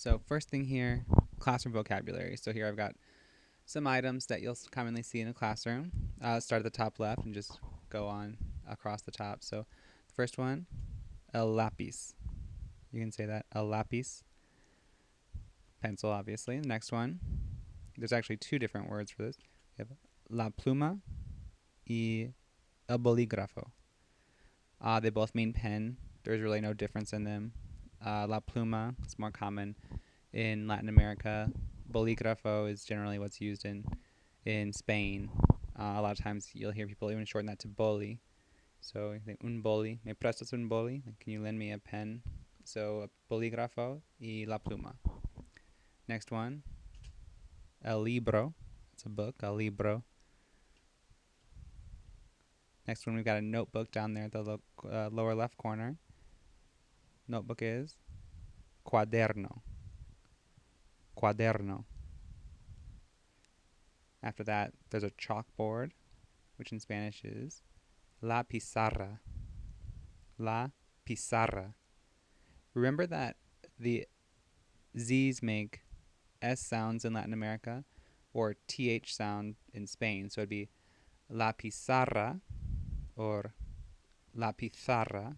So first thing here, classroom vocabulary. So here I've got some items that you'll commonly see in a classroom. Start at the top left and just go on across the top. So the first one, el lápiz. You can say that, el lápiz. Pencil, obviously. The next one, there's actually two different words for this. We have la pluma y el bolígrafo. They both mean pen. There's really no difference in them. La pluma is more common in Latin America. Bolígrafo is generally what's used in Spain. A lot of times you'll hear people even shorten that to boli. So un boli, me prestas un boli? Like, can you lend me a pen? So bolígrafo y la pluma. Next one, el libro. It's a book, el libro. Next one, we've got a notebook down there at the lower left corner. Notebook is cuaderno. Cuaderno. After that, there's a chalkboard, which in Spanish is la pizarra. La pizarra. Remember that the Z's make S sounds in Latin America or TH sound in Spain. So it'd be la pizarra or la pizarra.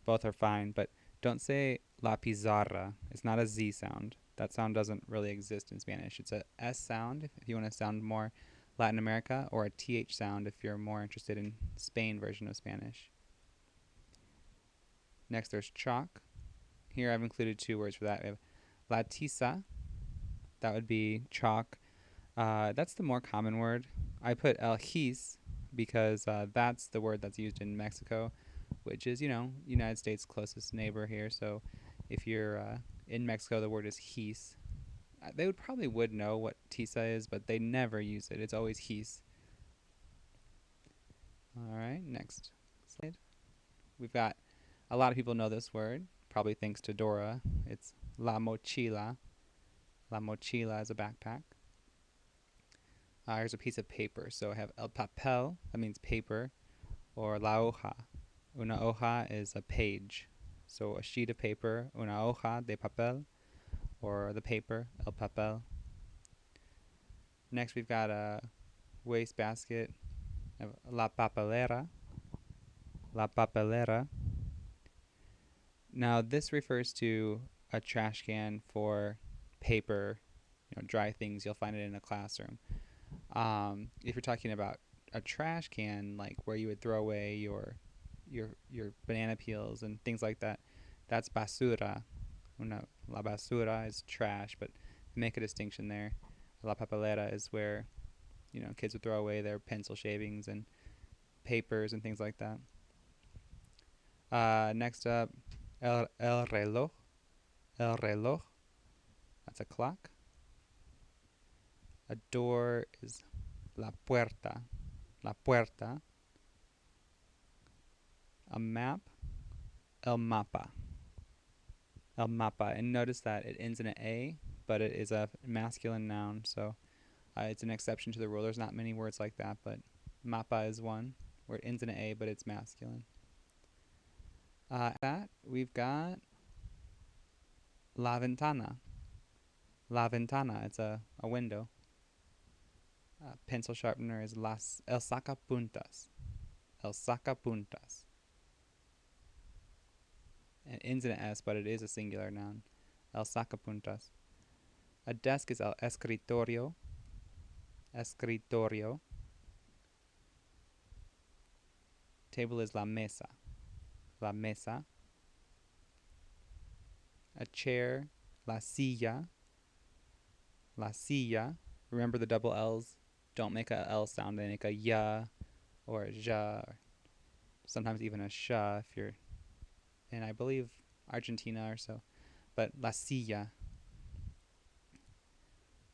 Both are fine, but don't say la pizarra. It's not a Z sound. That sound doesn't really exist in Spanish. It's a S sound if you want to sound more Latin America, or a TH sound if you're more interested in Spain version of Spanish. Next, there's chalk. Here I've included two words for that. We have la tiza. That would be chalk. That's the more common word. I put el gis because that's the word that's used in Mexico, which is, United States' closest neighbor here. So if you're in Mexico, the word is gis. They would know what tiza is, but they never use it. It's always gis. All right, next slide. We've got, a lot of people know this word, probably thanks to Dora. It's la mochila. La mochila is a backpack. Here's a piece of paper. So I have el papel, that means paper, or la hoja. Una hoja is a page. So a sheet of paper, una hoja de papel, or the paper, el papel. Next we've got a waste basket, la papelera. La papelera. Now this refers to a trash can for paper, dry things. You'll find it in a classroom. If you're talking about a trash can, like where you would throw away your banana peels and things like that, that's basura. La basura is trash, but make a distinction there. La papelera is where, kids would throw away their pencil shavings and papers and things like that. Next up, el reloj. El reloj. That's a clock. A door is la puerta. La puerta. A map, el mapa. El mapa. And notice that it ends in an A, but it is a masculine noun, so it's an exception to the rule. There's not many words like that, but mapa is one where it ends in an A, but it's masculine. That we've got la ventana. La ventana. It's a window. Pencil sharpener is el sacapuntas. El sacapuntas. It ends in an S, but it is a singular noun. El sacapuntas. A desk is el escritorio. Escritorio. Table is la mesa. La mesa. A chair, la silla. La silla. Remember the double L's? Don't make a L sound. They make a ya or a ja, or sometimes even a sha if you're in, I believe, Argentina or so. But la silla.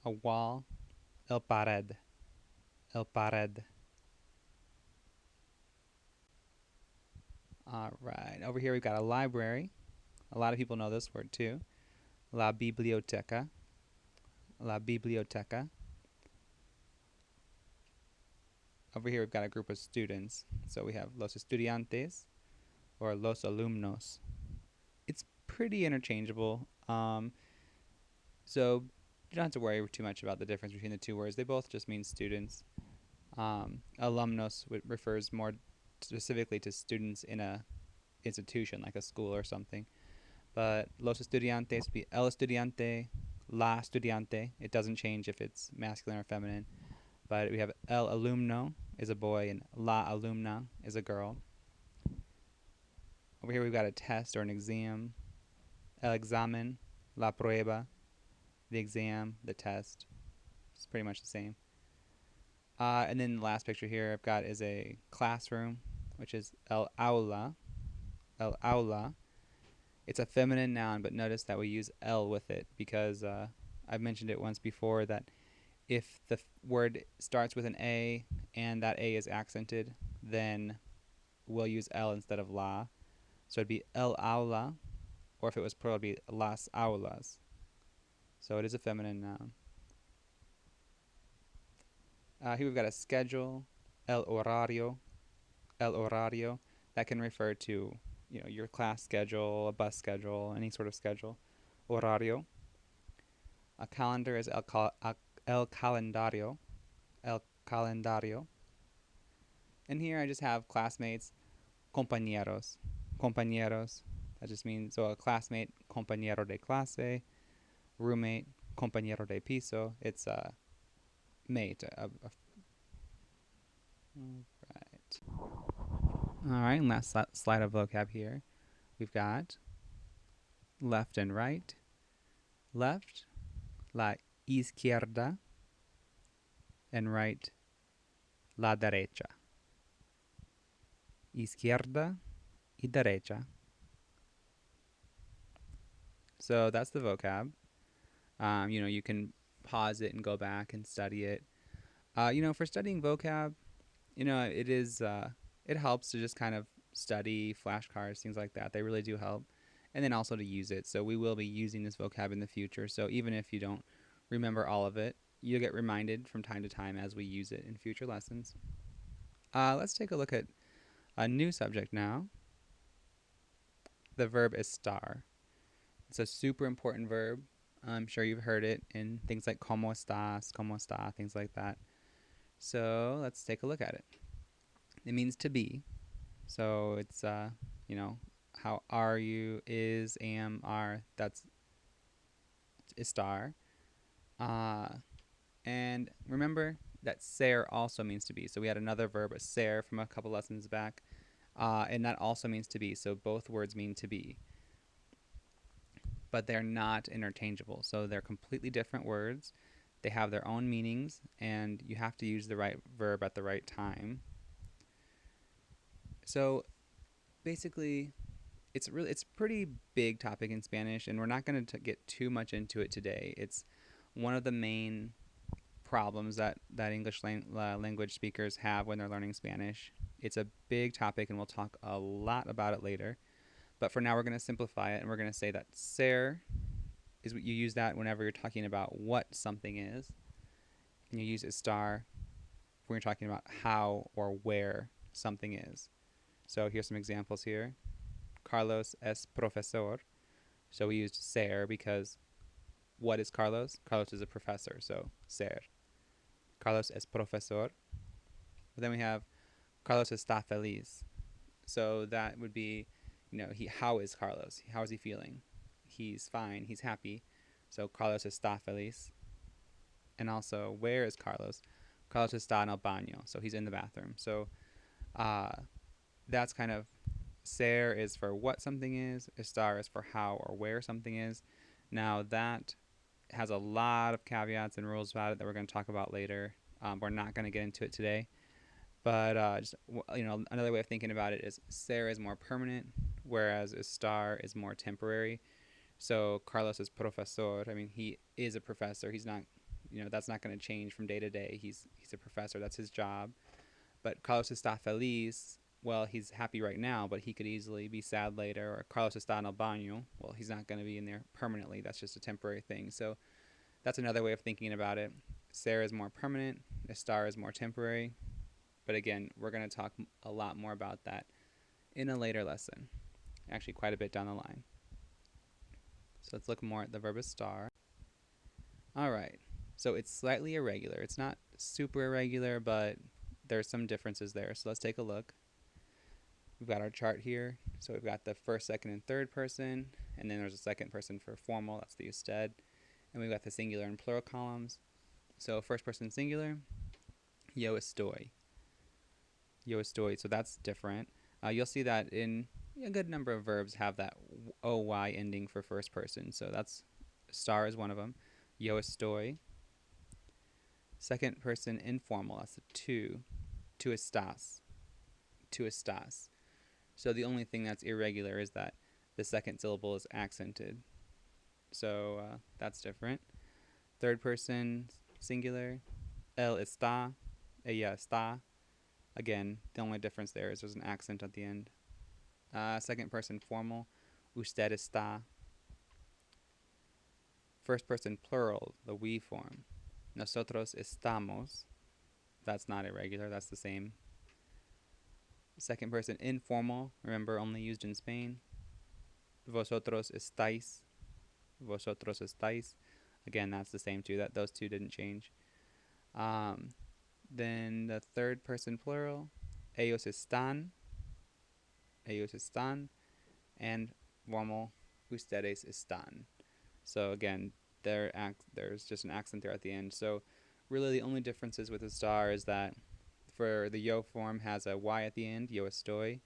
A wall, el pared. El pared. All right. Over here we've got a library. A lot of people know this word too. La biblioteca. La biblioteca. Over here we've got a group of students. So we have los estudiantes or los alumnos. It's pretty interchangeable. So you don't have to worry too much about the difference between the two words. They both just mean students. Alumnos refers more specifically to students in a institution, like a school or something. But los estudiantes would be el estudiante, la estudiante. It doesn't change if it's masculine or feminine. But we have el alumno is a boy and la alumna is a girl. Over here we've got a test or an exam. El examen, la prueba, the exam, the test. It's pretty much the same. And then the last picture here I've got is a classroom, which is el aula. El aula. It's a feminine noun, but notice that we use el with it because I've mentioned it once before that if the word starts with an A and that A is accented, then we'll use el instead of la. So it'd be el aula, or if it was plural, it'd be las aulas. So it is a feminine noun. Here we've got a schedule, el horario. El horario, that can refer to your class schedule, a bus schedule, any sort of schedule. Horario. A calendar is el calendario. El calendario. And here I just have classmates, compañeros. Compañeros. That just means, so a classmate, compañero de clase. Roommate, compañero de piso. It's a mate. Right. All right, and last slide of vocab here. We've got left and right. Left, la izquierda, and right, la derecha. Izquierda y derecha. So that's the vocab. You can pause it and go back and study it. For studying vocab, it helps to just kind of study flashcards, things like that. They really do help. And then also to use it. So we will be using this vocab in the future. So even if you don't remember all of it, you'll get reminded from time to time as we use it in future lessons. Let's take a look at a new subject now. The verb estar. It's a super important verb. I'm sure you've heard it in things like como estás, como está, things like that. So let's take a look at it. It means to be. So it's, how are you, is, am, are, that's estar. And remember that ser also means to be. So we had another verb, a ser, from a couple lessons back. And that also means to be. So both words mean to be. But they're not interchangeable. So they're completely different words. They have their own meanings, and you have to use the right verb at the right time. So basically, it's pretty big topic in Spanish, and we're not going to get too much into it today. It's one of the main problems that English language speakers have when they're learning Spanish. It's a big topic, and we'll talk a lot about it later. But for now, we're going to simplify it, and we're going to say that ser is what you use that whenever you're talking about what something is, and you use estar when you're talking about how or where something is. So here's some examples here. Carlos es profesor. So we used ser because what is Carlos? Carlos is a professor, so ser. Carlos es profesor. But then we have Carlos está feliz. So that would be, how is Carlos? How is he feeling? He's fine. He's happy. So Carlos está feliz. And also, where is Carlos? Carlos está en el baño. So he's in the bathroom. So that's kind of, ser is for what something is. Estar is for how or where something is. Now that has a lot of caveats and rules about it that we're going to talk about later. We're not going to get into it today. But another way of thinking about it is ser is more permanent, whereas estar is more temporary. So Carlos is profesor. I mean, he is a professor. He's not, that's not going to change from day to day. He's a professor. That's his job. But Carlos está feliz. Well, he's happy right now, but he could easily be sad later. Or Carlos está en el baño. Well, he's not going to be in there permanently. That's just a temporary thing. So that's another way of thinking about it. Ser is more permanent. Estar is more temporary. But again, we're going to talk a lot more about that in a later lesson. Actually, quite a bit down the line. So let's look more at the verb estar. All right. So it's slightly irregular. It's not super irregular, but there's some differences there. So let's take a look. We've got our chart here. So we've got the first, second, and third person, and then there's a second person for formal. That's the usted. And we've got the singular and plural columns. So first person singular, yo estoy. Yo estoy. So that's different. You'll see that in a good number of verbs have that oy ending for first person. So that's star is one of them. Yo estoy. Second person informal. That's a tu. Tu estás. Tu estás. So the only thing that's irregular is that the second syllable is accented. So that's different. Third person singular. Él está. Ella está. Again, the only difference there is there's an accent at the end. Second person formal. Usted está. First person plural, the we form. Nosotros estamos. That's not irregular, that's the same. Second person informal, remember only used in Spain. Vosotros estáis. Vosotros estáis. Again, that's the same too. Those two didn't change. Then the third person plural, ellos están. Ellos están. And formal, ustedes están. So again, there's just an accent there at the end. So really the only differences with the star is that for the yo form has a y at the end, yo estoy,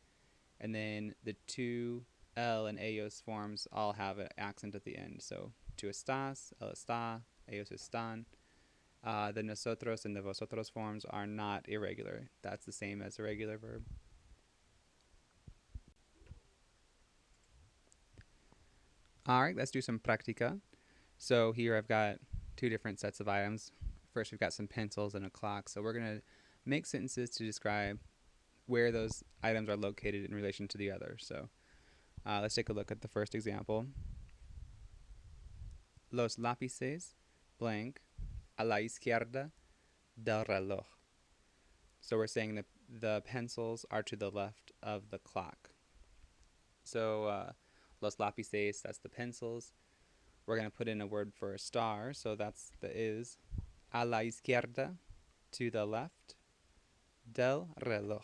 and then the two L and ellos forms all have an accent at the end. So tú estás, él está, ellos están. The nosotros and the vosotros forms are not irregular. That's the same as a regular verb. All right, let's do some practica. So here I've got two different sets of items. First, we've got some pencils and a clock. So we're going to make sentences to describe where those items are located in relation to the other. So let's take a look at the first example. Los lápices, blank, a la izquierda del reloj. So we're saying that the pencils are to the left of the clock. So los lápices, that's the pencils. We're going to put in a word for a star, so that's the is. A la izquierda, to the left, del reloj.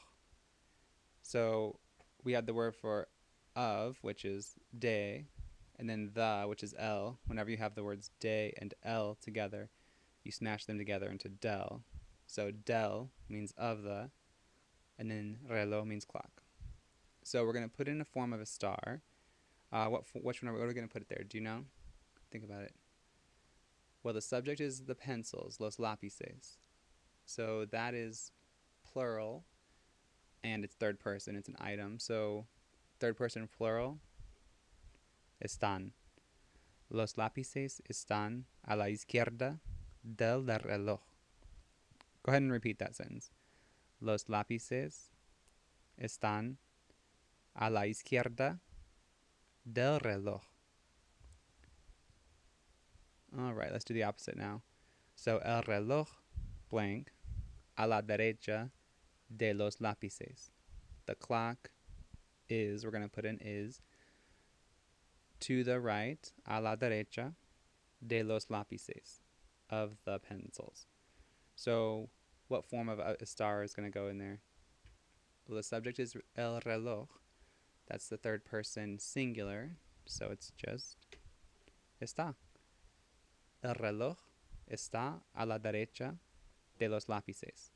So we had the word for of, which is de, and then the, which is el. Whenever you have the words de and el together, you smash them together into del. So del means of the, and then reloj means clock. So we're going to put in a form of a star. What are we going to put it there? Do you know? Think about it. Well, the subject is the pencils, los lápices. So that is plural, and it's third person. It's an item. So third person plural, están. Los lápices están a la izquierda del reloj. Go ahead and repeat that sentence. Los lápices están a la izquierda del reloj. All right, let's do the opposite now. So el reloj, blank, a la derecha de los lápices. The clock is, we're going to put in is, to the right, a la derecha de los lápices, of the pencils. So what form of a star is going to go in there? Well, the subject is el reloj. That's the third person singular, so it's just está. El reloj está a la derecha de los lápices.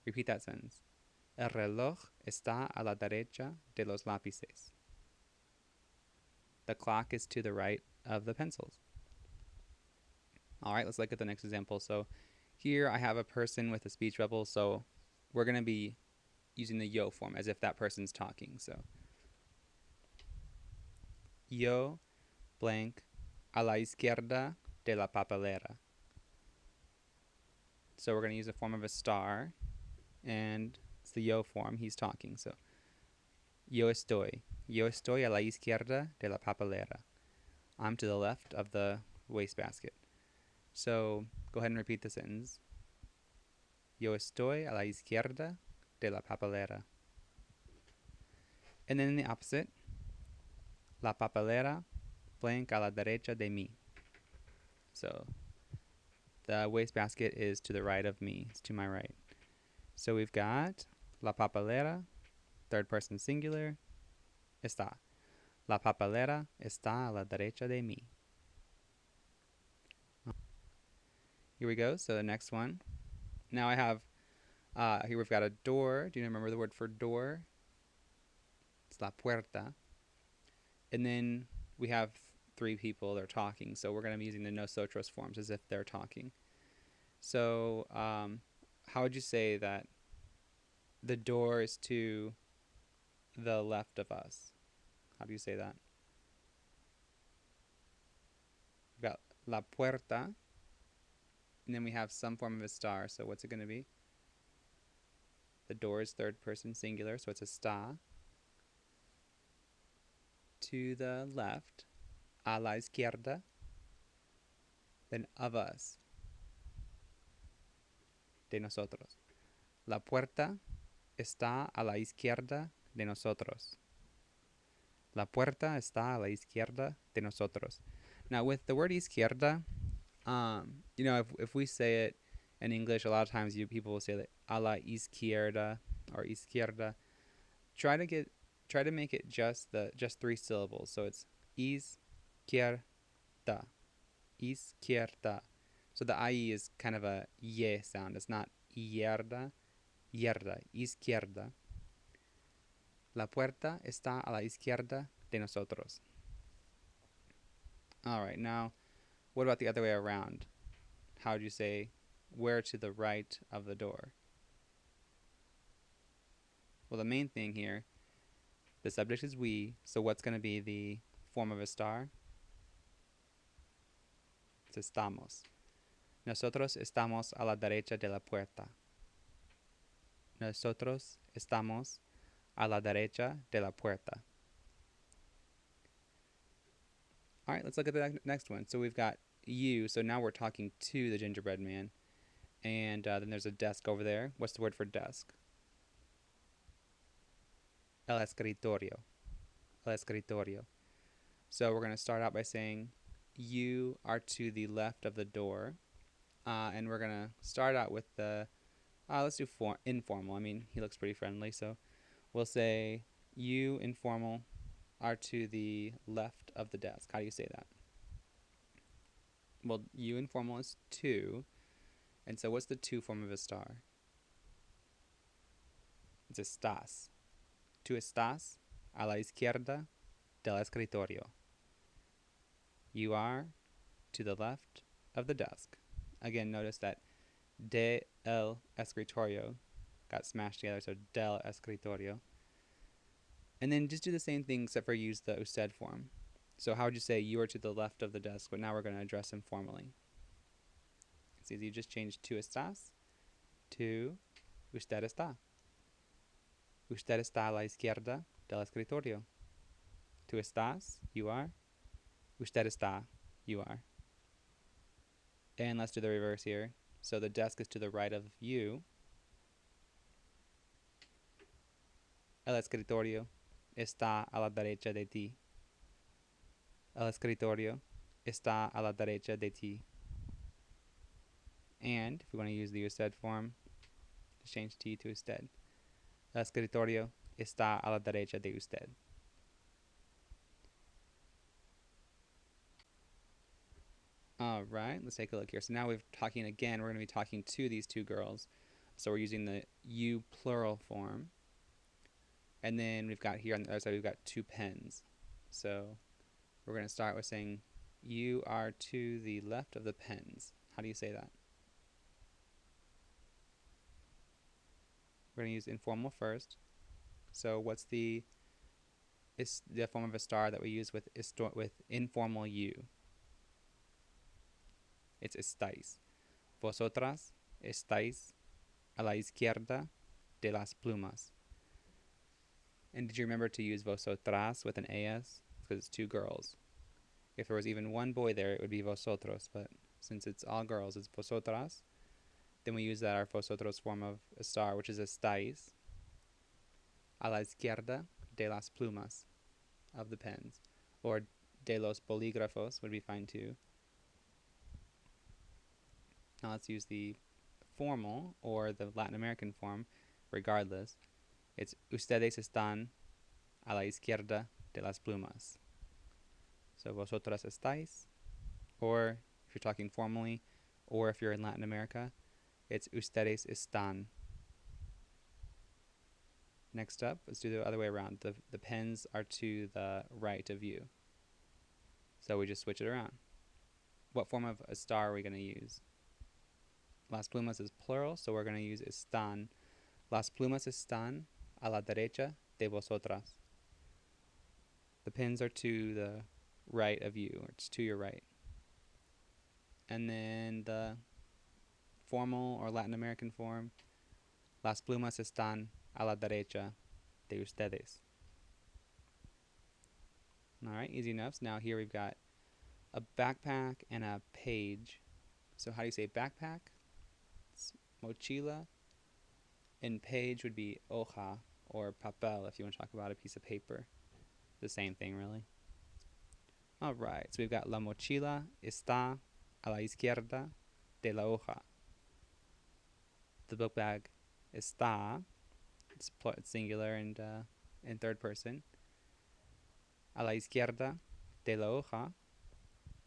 Repeat that sentence. El reloj está a la derecha de los lápices. The clock is to the right of the pencils. All right, let's look at the next example. So here I have a person with a speech bubble, so we're going to be using the yo form as if that person's talking. So yo, blank, a la izquierda de la papelera. So we're going to use a form of a star, and it's the yo form. He's talking. So yo estoy a la izquierda de la papelera. I'm to the left of the wastebasket. So go ahead and repeat the sentence. Yo estoy a la izquierda de la papelera. And then in the opposite, la papelera, blank, a la derecha de mí. So The wastebasket is to the right of me. It's to my right. So we've got la papelera, third person singular, está. La papelera está a la derecha de mí. Here we go. So the next one. Now I have, here we've got a door. Do you remember the word for door? It's la puerta. And then we have three people. They're talking. So we're going to be using the nosotros forms as if they're talking. So how would you say that the door is to the left of us? How do you say that? We've got la puerta. And then we have some form of a star. So what's it going to be? The door is third person singular. So it's está. To the left. A la izquierda. Then of us. De nosotros. La puerta está a la izquierda de nosotros. La puerta está a la izquierda de nosotros. Now, with the word izquierda, you know, if we say it in English, a lot of times people will say that a la izquierda or izquierda. Try to make it just three syllables. So it's izquierda, izquierda. So the IE is kind of a ye sound. It's not izquierda, izquierda. La puerta está a la izquierda de nosotros. All right, now, what about the other way around? How would you say, where to the right of the door? Well, the main thing here, the subject is we, so what's going to be the form of a star? It's estamos. Nosotros estamos a la derecha de la puerta. Nosotros estamos a la derecha de la puerta. All right, let's look at the next one. So we've got you. So now we're talking to the gingerbread man. And then there's a desk over there. What's the word for desk? El escritorio. El escritorio. So we're going to start out by saying you are to the left of the door. And we're going to start out with the, let's do informal. I mean, he looks pretty friendly. So we'll say you, informal, are to the left of the desk. How do you say that? Well, you, informal, is to. And so what's the to form of a star? It's estás. Tú estás a la izquierda del escritorio. You are to the left of the desk. Again, notice that de el escritorio got smashed together, so del escritorio. And then just do the same thing except for use the usted form. So how would you say you are to the left of the desk, but now we're going to address him formally. It's easy, you just change tú estás to usted está. Usted está a la izquierda del escritorio. Tú estás, you are. Usted está, you are. And let's do the reverse here. So the desk is to the right of you. El escritorio está a la derecha de ti. El escritorio está a la derecha de ti. And if we want to use the usted form, just change T to usted. El escritorio está a la derecha de usted. All right, let's take a look here. So now we're talking again. We're going to be talking to these two girls. So we're using the you plural form. And then we've got here on the other side, we've got two pens. So we're going to start with saying you are to the left of the pens. How do you say that? We're going to use informal first. So what's the form of a star that we use with informal you? It's estáis. Vosotras estáis a la izquierda de las plumas. And did you remember to use vosotras with an AS? Because it's two girls. If there was even one boy there, it would be vosotros. But since it's all girls, it's vosotras. Then we use that our vosotros form of a star, which is estáis a la izquierda de las plumas, of the pens. Or de los bolígrafos would be fine too. Now let's use the formal or the Latin American form regardless. It's ustedes están a la izquierda de las plumas. So vosotras estáis, or if you're talking formally, or if you're in Latin America, it's ustedes están. Next up, let's do the other way around. The pens are to the right of you. So we just switch it around. What form of estar are we going to use? Las plumas is plural, so we're going to use están. Las plumas están a la derecha de vosotras. The pins are to the right of you, or it's to your right. And then the formal or Latin American form, las plumas están a la derecha de ustedes. All right, easy enough. So now here we've got a backpack and a page. So how do you say backpack? It's mochila. And page would be hoja or papel if you want to talk about a piece of paper. The same thing, really. All right, so we've got la mochila está a la izquierda de la hoja. The book bag está, it's singular and in third person, a la izquierda de la hoja.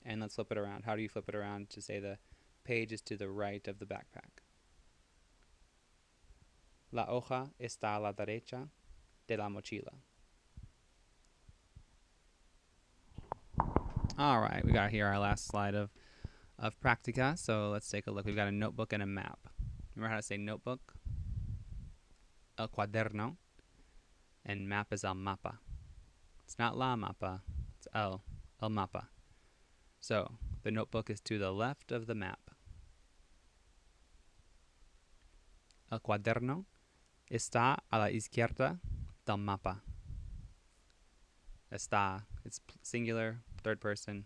And let's flip it around. How do you flip it around to say the page is to the right of the backpack? La hoja está a la derecha de la mochila. All right, we got here our last slide of practica. So let's take a look. We've got a notebook and a map. Remember how to say notebook? El cuaderno. And map is el mapa. It's not la mapa. It's el mapa. So the notebook is to the left of the map. El cuaderno está a la izquierda del mapa. Está, it's singular, third person,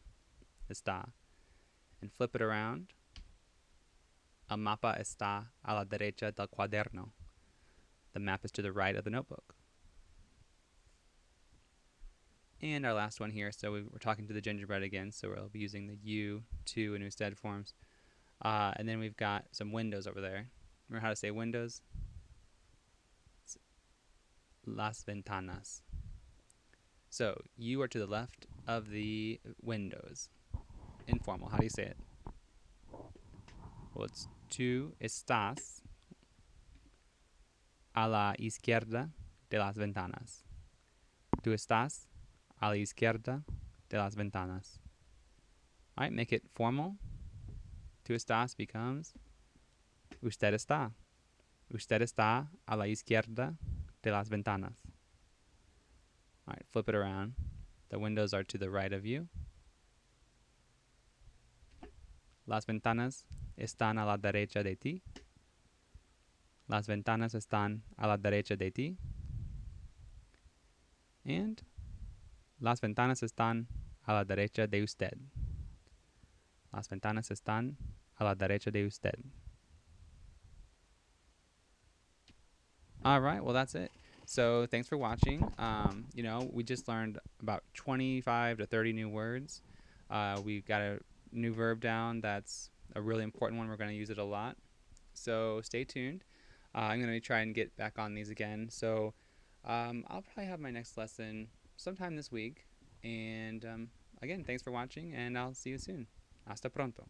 está. And flip it around. El mapa está a la derecha del cuaderno. The map is to the right of the notebook. And our last one here, so we're talking to the gingerbread again, so we'll be using the you, to, and usted forms. And then we've got some windows over there. Remember how to say windows? It's las ventanas. So you are to the left of the windows. Informal, how do you say it? Well, it's tú estás a la izquierda de las ventanas. Tú estás a la izquierda de las ventanas. All right, make it formal. Tú estás becomes usted está. Usted está a la izquierda de las ventanas. All right, flip it around. The windows are to the right of you. Las ventanas están a la derecha de ti. Las ventanas están a la derecha de ti. And las ventanas están a la derecha de usted. Las ventanas están a la derecha de usted. All right, well, that's it. So thanks for watching. We just learned about 25 to 30 new words. We've got a new verb down that's a really important one. We're going to use it a lot. So stay tuned. I'm going to try and get back on these again. So I'll probably have my next lesson sometime this week. And again, thanks for watching, and I'll see you soon. Hasta pronto.